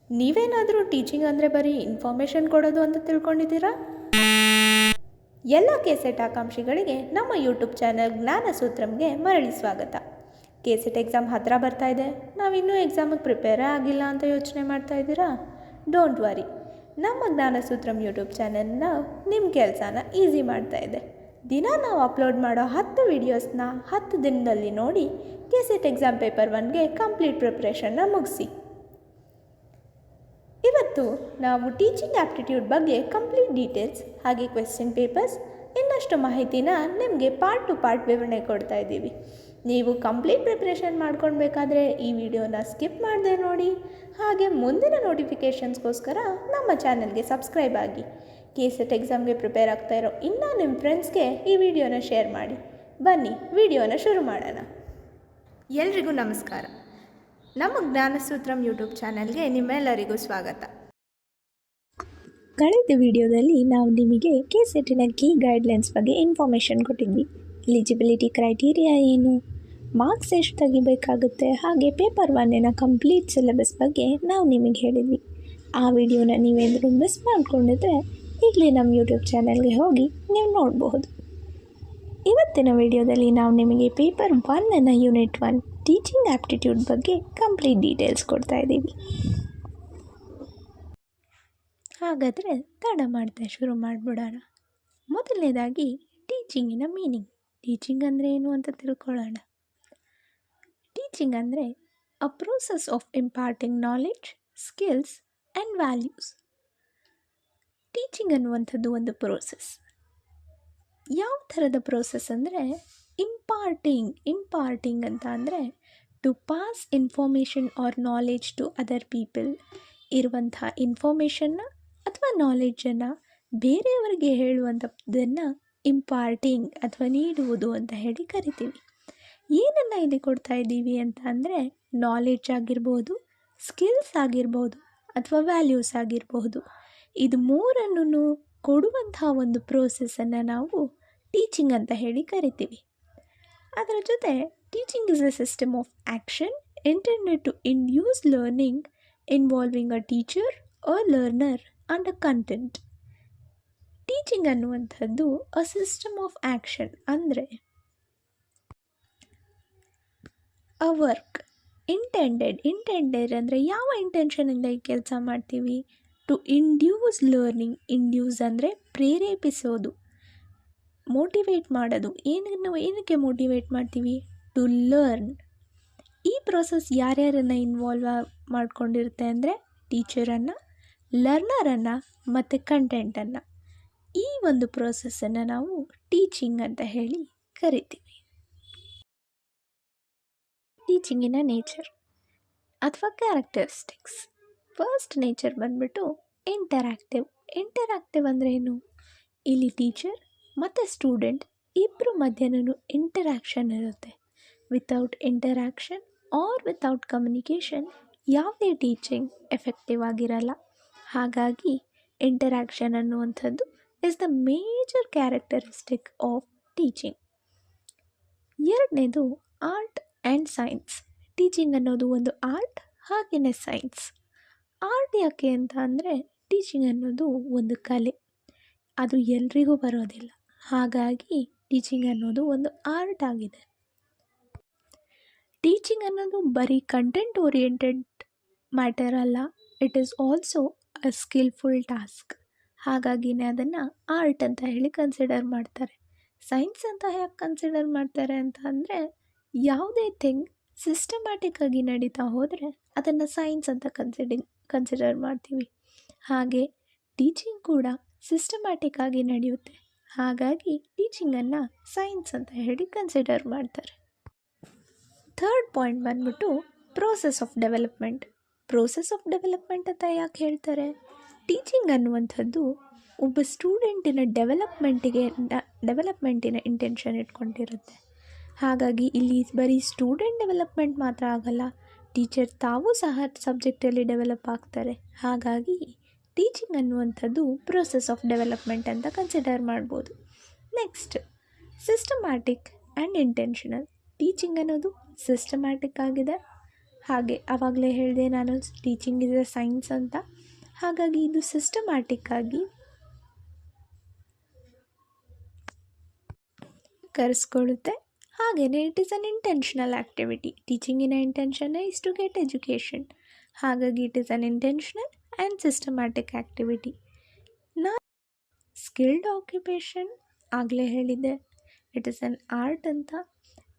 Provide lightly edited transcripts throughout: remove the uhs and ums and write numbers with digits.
ನೀವೇನಾದರೂ ಟೀಚಿಂಗ್ ಅಂದರೆ ಬರೀ ಇನ್ಫಾರ್ಮೇಷನ್ ಕೊಡೋದು ಅಂತ ತಿಳ್ಕೊಂಡಿದ್ದೀರಾ? ಎಲ್ಲ ಕೆಸೆಟ್ ಆಕಾಂಕ್ಷಿಗಳಿಗೆ ನಮ್ಮ ಯೂಟ್ಯೂಬ್ ಚಾನಲ್ ಜ್ಞಾನಸೂತ್ರಮ್ಗೆ ಮರಳಿ ಸ್ವಾಗತ. ಕೆಸೆಟ್ ಎಕ್ಸಾಮ್ ಹತ್ತಿರ ಬರ್ತಾ ಇದೆ. ನಾವಿನ್ನೂ ಎಕ್ಸಾಮಿಗೆ ಪ್ರಿಪೇರೇ ಆಗಿಲ್ಲ ಅಂತ ಯೋಚನೆ ಮಾಡ್ತಾ ಇದ್ದೀರಾ? ಡೋಂಟ್ ವರಿ, ನಮ್ಮ ಜ್ಞಾನಸೂತ್ರಮ್ ಯೂಟ್ಯೂಬ್ ಚಾನಲ್ನ ನಿಮ್ಮ ಕೆಲಸನ ಈಸಿ ಮಾಡ್ತಾ ಇದೆ. ದಿನ ನಾವು ಅಪ್ಲೋಡ್ ಮಾಡೋ 10 ವೀಡಿಯೋಸ್ನ 10 ದಿನದಲ್ಲಿ ನೋಡಿ ಕೆಸೆಟ್ ಎಕ್ಸಾಮ್ ಪೇಪರ್ 1ಗೆ ಕಂಪ್ಲೀಟ್ ಪ್ರಿಪ್ರೇಷನ್ನ ಮುಗಿಸಿ. ಇವತ್ತು ನಾವು ಟೀಚಿಂಗ್ ಆಪ್ಟಿಟ್ಯೂಡ್ ಬಗ್ಗೆ ಕಂಪ್ಲೀಟ್ ಡೀಟೇಲ್ಸ್ ಹಾಗೆ ಕ್ವೆಶ್ಚನ್ ಪೇಪರ್ಸ್ ಇನ್ನಷ್ಟು ಮಾಹಿತಿನ ನಿಮಗೆ ಪಾರ್ಟ್ ಟು ಪಾರ್ಟ್ ವಿವರಣೆ ಕೊಡ್ತಾ ಇದ್ದೀವಿ. ನೀವು ಕಂಪ್ಲೀಟ್ ಪ್ರಿಪ್ರೇಷನ್ ಮಾಡ್ಕೊಳ್ಬೇಕಾದ್ರೆ ಈ ವಿಡಿಯೋನ ಸ್ಕಿಪ್ ಮಾಡದೆ ನೋಡಿ. ಹಾಗೆ ಮುಂದಿನ ನೋಟಿಫಿಕೇಷನ್ಸ್ಗೋಸ್ಕರ ನಮ್ಮ ಚಾನಲ್ಗೆ ಸಬ್ಸ್ಕ್ರೈಬ್ ಆಗಿ. ಕೆಸೆಟ್ ಎಕ್ಸಾಮ್ಗೆ ಪ್ರಿಪೇರ್ ಆಗ್ತಾ ಇರೋ ಇನ್ನೂ ನಿಮ್ಮ ಫ್ರೆಂಡ್ಸ್ಗೆ ಈ ವಿಡಿಯೋನ ಶೇರ್ ಮಾಡಿ. ಬನ್ನಿ ವಿಡಿಯೋನ ಶುರು ಮಾಡೋಣ. ಎಲ್ರಿಗೂ ನಮಸ್ಕಾರ. ನಮ್ಮ ಜ್ಞಾನಸೂತ್ರಮ್ ಯೂಟ್ಯೂಬ್ ಚಾನಲ್ಗೆ ನಿಮ್ಮೆಲ್ಲರಿಗೂ ಸ್ವಾಗತ. ಕಳೆದ ವಿಡಿಯೋದಲ್ಲಿ ನಾವು ನಿಮಗೆ ಕೆಸೆಟ್ಟಿನ ಕೀ ಗೈಡ್ಲೈನ್ಸ್ ಬಗ್ಗೆ ಇನ್ಫಾರ್ಮೇಷನ್ ಕೊಟ್ಟಿದ್ವಿ. ಎಲಿಜಿಬಿಲಿಟಿ ಕ್ರೈಟೀರಿಯಾ ಏನು, ಮಾರ್ಕ್ಸ್ ಎಷ್ಟು ತೆಗಿಬೇಕಾಗುತ್ತೆ, ಹಾಗೆ ಪೇಪರ್ 1ನ ಕಂಪ್ಲೀಟ್ ಸಿಲೆಬಸ್ ಬಗ್ಗೆ ನಾವು ನಿಮಗೆ ಹೇಳಿದ್ವಿ. ಆ ವಿಡಿಯೋನ ನೀವೇನಾದರೂ ಮಿಸ್ ಮಾಡ್ಕೊಂಡಿದ್ರೆ ಈಗಲೇ ನಮ್ಮ ಯೂಟ್ಯೂಬ್ ಚಾನಲ್ಗೆ ಹೋಗಿ ನೀವು ನೋಡಬಹುದು. ಇವತ್ತಿನ ವಿಡಿಯೋದಲ್ಲಿ ನಾವು ನಿಮಗೆ ಪೇಪರ್ 1ನ ಯೂನಿಟ್ 1 ಟೀಚಿಂಗ್ ಆಪ್ಟಿಟ್ಯೂಡ್ ಬಗ್ಗೆ ಕಂಪ್ಲೀಟ್ ಡೀಟೇಲ್ಸ್ ಕೊಡ್ತಾ ಇದ್ದೀವಿ. ಹಾಗಾದರೆ ತಡ ಮಾಡದೆ ಶುರು ಮಾಡಿಬಿಡೋಣ. ಮೊದಲನೇದಾಗಿ ಟೀಚಿಂಗಿನ ಮೀನಿಂಗ್. ಟೀಚಿಂಗ್ ಅಂದರೆ ಏನು ಅಂತ ತಿಳ್ಕೊಳ್ಳೋಣ. ಟೀಚಿಂಗ್ ಅಂದರೆ a process of imparting knowledge, skills and values. Teaching ಅನ್ನುವಂಥದ್ದು ಒಂದು ಪ್ರೋಸೆಸ್. ಯಾವ ಥರದ ಪ್ರೋಸೆಸ್ ಅಂದರೆ ಇಂಪಾರ್ಟಿಂಗ್ ಅಂತ ಅಂದರೆ to pass information or knowledge to other people. ಇರುವಂಥ ಇನ್ಫಾರ್ಮೇಷನ್ನ ಅಥವಾ ನಾಲೆಡ್ಜನ್ನು ಬೇರೆಯವರಿಗೆ ಹೇಳುವಂಥದ್ದನ್ನು ಇಂಪಾರ್ಟಿಂಗ್ ಅಥವಾ ನೀಡುವುದು ಅಂತ ಹೇಳಿ ಕರಿತೀವಿ. ಏನನ್ನು ಇಲ್ಲಿ ಕೊಡ್ತಾ ಇದ್ದೀವಿ ಅಂತ ಅಂದರೆ ನಾಲೆಡ್ಜ್ ಆಗಿರ್ಬೋದು, ಸ್ಕಿಲ್ಸ್ ಆಗಿರ್ಬೋದು ಅಥವಾ ವ್ಯಾಲ್ಯೂಸ್ ಆಗಿರಬಹುದು. ಇದು ಮೂರನ್ನು ಕೊಡುವಂಥ ಒಂದು ಪ್ರೋಸೆಸ್ಸನ್ನು ನಾವು ಟೀಚಿಂಗ್ ಅಂತ ಹೇಳಿ ಕರಿತೀವಿ. ಅದರ ಜೊತೆ teaching is a system of action intended to induce learning involving a teacher a learner and a content. Teaching ಅನ್ನುವಂಥದ್ದು ಅ ಸಿಸ್ಟಮ್ ಆಫ್ ಆ್ಯಕ್ಷನ್ ಅಂದರೆ ಅ ವರ್ಕ್. ಇಂಟೆಂಡೆಡ್ ಅಂದರೆ ಯಾವ ಇಂಟೆನ್ಷನಿಂದ ಈ ಕೆಲಸ ಮಾಡ್ತೀವಿ? To induce learning. ಇಂಡ್ಯೂಸ್ ಅಂದರೆ ಪ್ರೇರೇಪಿಸೋದು, ಮೋಟಿವೇಟ್ ಮಾಡೋದು. ಏನಕ್ಕೆ ಮೋಟಿವೇಟ್ ಮಾಡ್ತೀವಿ? To learn. ಈ ಪ್ರೋಸೆಸ್ ಯಾರ್ಯಾರನ್ನು ಇನ್ವಾಲ್ವ್ ಮಾಡ್ಕೊಂಡಿರುತ್ತೆ ಅಂದರೆ ಟೀಚರನ್ನು, ಲರ್ನರನ್ನು ಮತ್ತು ಕಂಟೆಂಟನ್ನು. ಈ ಒಂದು ಪ್ರೋಸೆಸ್ಸನ್ನು ನಾವು ಟೀಚಿಂಗ್ ಅಂತ ಹೇಳಿ ಕರಿತೀವಿ. ಟೀಚಿಂಗಿನ ನೇಚರ್ ಅಥವಾ ಕ್ಯಾರೆಕ್ಟರಿಸ್ಟಿಕ್ಸ್. ಫಸ್ಟ್ ನೇಚರ್ ಬಂದ್ಬಿಟ್ಟು ಇಂಟರಾಕ್ಟಿವ್ ಅಂದರೆ ಏನು? ಇಲ್ಲಿ ಟೀಚರ್ ಮತ್ತು ಸ್ಟೂಡೆಂಟ್ ಇಬ್ಬರ ಮಧ್ಯನೂ ಇಂಟರಾಕ್ಷನ್ ಇರುತ್ತೆ. Without interaction or without communication ಯಾವುದೇ ಟೀಚಿಂಗ್ ಎಫೆಕ್ಟಿವ್ ಆಗಿರಲ್ಲ. ಹಾಗಾಗಿ ಇಂಟರಾಕ್ಷನ್ ಅನ್ನುವಂಥದ್ದು is the major characteristic of teaching. ಎರಡನೇದು ಆರ್ಟ್ ಆ್ಯಂಡ್ ಸೈನ್ಸ್. ಟೀಚಿಂಗ್ ಅನ್ನೋದು ಒಂದು ಆರ್ಟ್ ಹಾಗೆಯೇ ಸೈನ್ಸ್. ಆರ್ಟ್ ಯಾಕೆ ಅಂತ ಅಂದರೆ ಟೀಚಿಂಗ್ ಅನ್ನೋದು ಒಂದು ಕಲೆ, ಅದು ಎಲ್ರಿಗೂ ಬರೋದಿಲ್ಲ. ಹಾಗಾಗಿ ಟೀಚಿಂಗ್ ಅನ್ನೋದು ಒಂದು ಆರ್ಟ್ ಆಗಿದೆ. ಟೀಚಿಂಗ್ ಅನ್ನೋದು ಬರೀ ಕಂಟೆಂಟ್ ಓರಿಯೆಂಟೆಡ್ ಮ್ಯಾಟರ್ ಅಲ್ಲ, it is also a skilful task. ಹಾಗಾಗಿನೇ ಅದನ್ನು ಆರ್ಟ್ ಅಂತ ಹೇಳಿ ಕನ್ಸಿಡರ್ ಮಾಡ್ತಾರೆ. ಸೈನ್ಸ್ ಅಂತ ಯಾಕೆ ಕನ್ಸಿಡರ್ ಮಾಡ್ತಾರೆ ಅಂತ ಅಂದರೆ ಯಾವುದೇ ಥಿಂಗ್ ಸಿಸ್ಟಮ್ಯಾಟಿಕ್ ಆಗಿ ನಡೀತಾ ಹೋದರೆ ಅದನ್ನು ಸೈನ್ಸ್ ಅಂತ ಕನ್ಸಿಡರ್ ಮಾಡ್ತೀವಿ. ಹಾಗೆ ಟೀಚಿಂಗ್ ಕೂಡ ಸಿಸ್ಟಮ್ಯಾಟಿಕ್ ಆಗಿ ನಡೆಯುತ್ತೆ. ಹಾಗಾಗಿ ಟೀಚಿಂಗನ್ನು ಸೈನ್ಸ್ ಅಂತ ಹೇಳಿ ಕನ್ಸಿಡರ್ ಮಾಡ್ತಾರೆ. ಥರ್ಡ್ ಪಾಯಿಂಟ್ ಬಂದ್ಬಿಟ್ಟು process of development. Process of development ಅಂತ ಯಾಕೆ ಹೇಳ್ತಾರೆ? ಟೀಚಿಂಗ್ ಅನ್ನುವಂಥದ್ದು ಒಬ್ಬ ಸ್ಟೂಡೆಂಟಿನ ಡೆವಲಪ್ಮೆಂಟಿನ ಇಂಟೆನ್ಷನ್ ಇಟ್ಕೊಂಡಿರುತ್ತೆ. ಹಾಗಾಗಿ ಇಲ್ಲಿ ಬರೀ ಸ್ಟೂಡೆಂಟ್ ಡೆವಲಪ್ಮೆಂಟ್ ಮಾತ್ರ ಆಗಲ್ಲ, ಟೀಚರ್ ತಾವೂ ಸಹ ಸಬ್ಜೆಕ್ಟಲ್ಲಿ ಡೆವಲಪ್ ಆಗ್ತಾರೆ. ಹಾಗಾಗಿ ಟೀಚಿಂಗ್ ಅನ್ನುವಂಥದ್ದು ಪ್ರೋಸೆಸ್ ಆಫ್ ಡೆವಲಪ್ಮೆಂಟ್ ಅಂತ ಕನ್ಸಿಡರ್ ಮಾಡ್ಬೋದು. Next systematic and intentional. Teaching ಅನ್ನೋದು ಸಿಸ್ಟಮ್ಯಾಟಿಕ್ ಆಗಿದೆ, ಹಾಗೆ ಆವಾಗಲೇ ಹೇಳಿದೆ ನಾನು ಟೀಚಿಂಗ್ ಇಸ್ ಎ ಸೈನ್ಸ್ ಅಂತ. ಹಾಗಾಗಿ ಇದು ಸಿಸ್ಟಮ್ಯಾಟಿಕ್ ಆಗಿ ಕರೆಸ್ಕೊಳ್ಳುತ್ತೆ. ಹಾಗೆಯೇ it is an intentional activity. ಟೀಚಿಂಗಿನ intention is to get education. ಹಾಗಾಗಿ it is an intentional and systematic activity. Skilled occupation ಆಗಲೇ ಹೇಳಿದ್ದೆ, ಇಟ್ ಈಸ್ ಅನ್ ಆರ್ಟ್ ಅಂತ.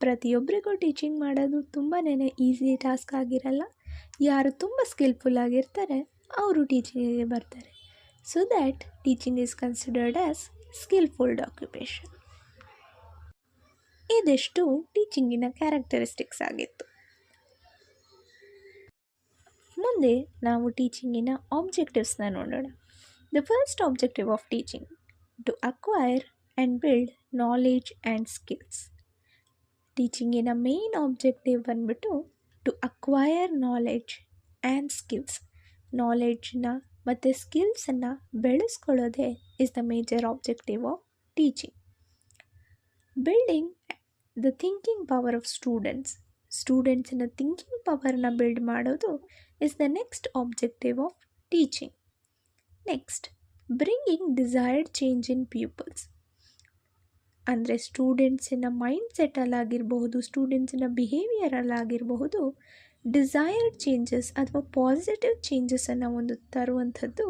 ಪ್ರತಿಯೊಬ್ಬರಿಗೂ ಟೀಚಿಂಗ್ ಮಾಡೋದು ತುಂಬಾ ಈಸಿ ಟಾಸ್ಕ್ ಆಗಿರಲ್ಲ. ಯಾರು ತುಂಬ ಸ್ಕಿಲ್ಫುಲ್ ಆಗಿರ್ತಾರೆ ಅವರು ಟೀಚಿಂಗಿಗೆ ಬರ್ತಾರೆ. So that teaching is considered as skilful occupation. ಇದಿಷ್ಟು ಟೀಚಿಂಗಿನ ಕ್ಯಾರೆಕ್ಟರಿಸ್ಟಿಕ್ಸ್ ಆಗಿತ್ತು. ಮುಂದೆ ನಾವು ಟೀಚಿಂಗಿನ ಆಬ್ಜೆಕ್ಟಿವ್ಸ್ನ ನೋಡೋಣ. The first objective of teaching to acquire and build knowledge and skills. ಟೀಚಿಂಗಿನ ಮೇನ್ ಆಬ್ಜೆಕ್ಟಿವ್ ಬಂದ್ಬಿಟ್ಟು to acquire knowledge and skills. ನಾಲೆಡ್ಜನ್ನ ಮತ್ತು ಸ್ಕಿಲ್ಸನ್ನು ಬೆಳೆಸ್ಕೊಳ್ಳೋದೇ is the major objective of teaching. Building the thinking power of ಸ್ಟೂಡೆಂಟ್ಸಿನ ಥಿಂಕಿಂಗ್ ಪವರ್ನ build ಮಾಡೋದು is the next objective of teaching. Next, bringing desired change in peoples. ಅಂದರೆ ಸ್ಟೂಡೆಂಟ್ಸಿನ ಮೈಂಡ್ ಸೆಟ್ಟಲ್ಲಾಗಿರಬಹುದು, ಸ್ಟೂಡೆಂಟ್ಸಿನ ಬಿಹೇವಿಯರಲ್ಲಾಗಿರಬಹುದು, ಡಿಸೈರ್ಡ್ ಚೇಂಜಸ್ ಅಥವಾ ಪಾಸಿಟಿವ್ ಚೇಂಜಸನ್ನು ಒಂದು ತರುವಂಥದ್ದು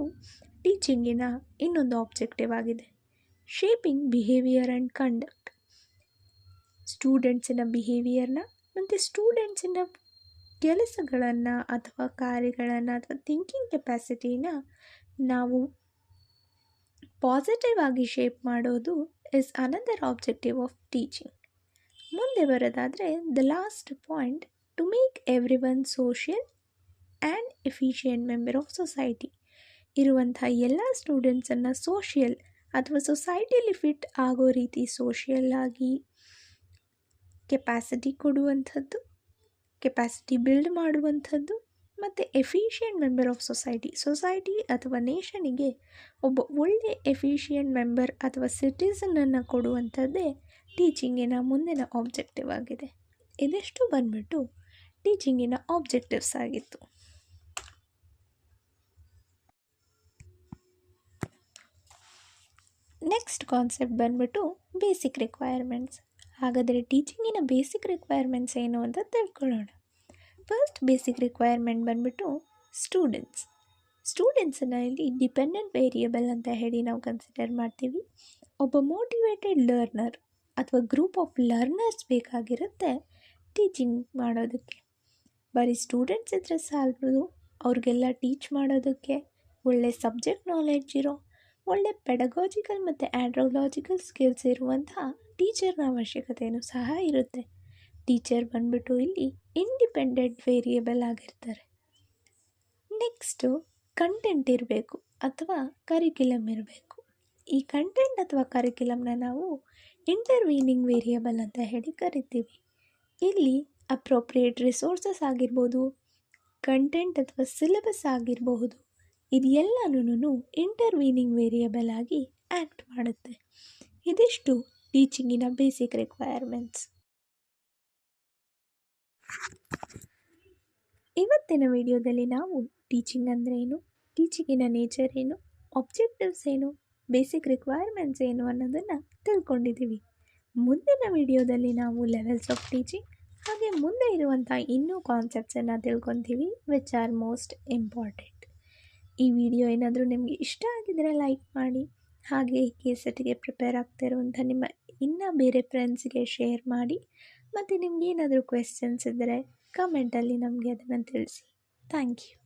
ಟೀಚಿಂಗಿನ ಇನ್ನೊಂದು ಆಬ್ಜೆಕ್ಟಿವ್ ಆಗಿದೆ. Shaping behaviour and conduct. ಸ್ಟೂಡೆಂಟ್ಸಿನ ಬಿಹೇವಿಯರ್ನ ಮತ್ತು ಸ್ಟೂಡೆಂಟ್ಸಿನ ಕೆಲಸಗಳನ್ನು ಅಥವಾ ಕಾರ್ಯಗಳನ್ನು ಅಥವಾ ಥಿಂಕಿಂಗ್ ಕೆಪಾಸಿಟಿನ ನಾವು ಪಾಸಿಟಿವ್ ಆಗಿ ಶೇಪ್ ಮಾಡೋದು is another objective of teaching. ಮುಂದೆ ಬರೋದಾದರೆ the last point, to make everyone social and efficient member of society. ಇರುವಂಥ ಎಲ್ಲ ಸ್ಟೂಡೆಂಟ್ಸನ್ನು ಸೋಷಿಯಲ್ ಅಥವಾ ಸೊಸೈಟಿಯಲ್ಲಿ ಫಿಟ್ ಆಗೋ ರೀತಿ ಸೋಷಿಯಲ್ ಆಗಿ ಕೆಪಾಸಿಟಿ ಕೊಡುವಂಥದ್ದು, ಕೆಪಾಸಿಟಿ ಬಿಲ್ಡ್ ಮಾಡುವಂಥದ್ದು, ಮತ್ತು ಎಫಿಷಿಯೆಂಟ್ ಮೆಂಬರ್ ಆಫ್ ಸೊಸೈಟಿ ಅಥವಾ ನೇಷನಿಗೆ ಒಬ್ಬ ಒಳ್ಳೆ ಎಫಿಷಿಯೆಂಟ್ ಮೆಂಬರ್ ಅಥವಾ ಸಿಟಿಸನನ್ನು ಕೊಡುವಂಥದ್ದೇ ಟೀಚಿಂಗಿನ ಮುಂದಿನ ಆಬ್ಜೆಕ್ಟಿವ್ ಆಗಿದೆ. ಇದಿಷ್ಟು ಬಂದ್ಬಿಟ್ಟು ಟೀಚಿಂಗಿನ ಆಬ್ಜೆಕ್ಟಿವ್ಸ್ ಆಗಿತ್ತು. ನೆಕ್ಸ್ಟ್ ಕಾನ್ಸೆಪ್ಟ್ ಬಂದ್ಬಿಟ್ಟು ಬೇಸಿಕ್ ರಿಕ್ವೈರ್ಮೆಂಟ್ಸ್. ಹಾಗಾದರೆ ಟೀಚಿಂಗಿನ ಬೇಸಿಕ್ ರಿಕ್ವೈರ್ಮೆಂಟ್ಸ್ ಏನು ಅಂತ ತಿಳ್ಕೊಳ್ಳೋಣ. ಫಸ್ಟ್ ಬೇಸಿಕ್ ರಿಕ್ವೈರ್ಮೆಂಟ್ ಬಂದ್ಬಿಟ್ಟು ಸ್ಟೂಡೆಂಟ್ಸನ್ನು ಇಲ್ಲಿ ಡಿಪೆಂಡೆಂಟ್ ವೇರಿಯಬಲ್ ಅಂತ ಹೇಳಿ ನಾವು ಕನ್ಸಿಡರ್ ಮಾಡ್ತೀವಿ. ಒಬ್ಬ ಮೋಟಿವೇಟೆಡ್ ಲರ್ನರ್ ಅಥವಾ ಗ್ರೂಪ್ ಆಫ್ ಲರ್ನರ್ಸ್ ಬೇಕಾಗಿರುತ್ತೆ ಟೀಚಿಂಗ್ ಮಾಡೋದಕ್ಕೆ. ಬರೀ ಸ್ಟೂಡೆಂಟ್ಸ್ ಇದ್ದರೆ ಸಾಲದು, ಅವ್ರಿಗೆಲ್ಲ ಟೀಚ್ ಮಾಡೋದಕ್ಕೆ ಒಳ್ಳೆ ಸಬ್ಜೆಕ್ಟ್ ನಾಲೆಡ್ಜ್ ಇರೋ, ಒಳ್ಳೆ ಪೆಡಗಾಜಿಕಲ್ ಮತ್ತು ಆ್ಯಂಡ್ರೋಲಾಜಿಕಲ್ ಸ್ಕಿಲ್ಸ್ ಇರುವಂಥ ಟೀಚರ್ನ ಅವಶ್ಯಕತೆಯೂ ಸಹ ಇರುತ್ತೆ. ಟೀಚರ್ ಬಂದ್ಬಿಟ್ಟು ಇಲ್ಲಿ ಇಂಡಿಪೆಂಡೆಂಟ್ ವೇರಿಯಬಲ್ ಆಗಿರ್ತಾರೆ. ನೆಕ್ಸ್ಟು ಕಂಟೆಂಟ್ ಇರಬೇಕು ಅಥವಾ ಕರಿಕ್ಯುಲಮ್ ಇರಬೇಕು. ಈ ಕಂಟೆಂಟ್ ಅಥವಾ ಕರಿಕ್ಯುಲಮ್ನ ನಾವು ಇಂಟರ್ವೀನಿಂಗ್ ವೇರಿಯಬಲ್ ಅಂತ ಹೇಳಿ ಕರಿತೀವಿ. ಇಲ್ಲಿ ಅಪ್ರೋಪ್ರಿಯೇಟ್ ರಿಸೋರ್ಸಸ್ ಆಗಿರ್ಬೋದು, ಕಂಟೆಂಟ್ ಅಥವಾ ಸಿಲೆಬಸ್ ಆಗಿರಬಹುದು, ಇದೆಲ್ಲನೂ ಇಂಟರ್ವೀನಿಂಗ್ ವೇರಿಯಬಲ್ ಆಗಿ ಆ್ಯಕ್ಟ್ ಮಾಡುತ್ತೆ. ಇದಿಷ್ಟು ಟೀಚಿಂಗಿನ ಬೇಸಿಕ್ ರಿಕ್ವೈರ್ಮೆಂಟ್ಸ್. ಇವತ್ತಿನ ವಿಡಿಯೋದಲ್ಲಿ ನಾವು ಟೀಚಿಂಗ್ ಅಂದರೆ ಏನು, ಟೀಚಿಂಗಿನ ನೇಚರ್ ಏನು, ಆಬ್ಜೆಕ್ಟಿವ್ಸ್ ಏನು, ಬೇಸಿಕ್ ರಿಕ್ವೈರ್ಮೆಂಟ್ಸ್ ಏನು ಅನ್ನೋದನ್ನು ತಿಳ್ಕೊಂಡಿದ್ದೀವಿ. ಮುಂದಿನ ವಿಡಿಯೋದಲ್ಲಿ ನಾವು ಲೆವೆಲ್ಸ್ ಆಫ್ ಟೀಚಿಂಗ್ ಹಾಗೆ ಮುಂದೆ ಇರುವಂಥ ಇನ್ನೂ ಕಾನ್ಸೆಪ್ಟ್ಸನ್ನು ತಿಳ್ಕೊತೀವಿ ವಿಚ್ ಆರ್ ಮೋಸ್ಟ್ ಇಂಪಾರ್ಟೆಂಟ್. ಈ ವಿಡಿಯೋ ಏನಾದರೂ ನಿಮಗೆ ಇಷ್ಟ ಆಗಿದರೆ ಲೈಕ್ ಮಾಡಿ, ಹಾಗೆ KCETಗೆ ಪ್ರಿಪೇರ್ ಆಗ್ತಿರುವಂಥ ನಿಮ್ಮ ಇನ್ನೂ ಬೇರೆ ಫ್ರೆಂಡ್ಸ್ಗೆ ಶೇರ್ ಮಾಡಿ, ಮತ್ತು ನಿಮ್ಗೆ ಏನಾದರೂ ಕ್ವೆಶ್ಚನ್ಸ್ ಇದ್ದರೆ ಕಮೆಂಟಲ್ಲಿ ನಮಗೆ ಅದನ್ನು ತಿಳಿಸಿ. Thank you.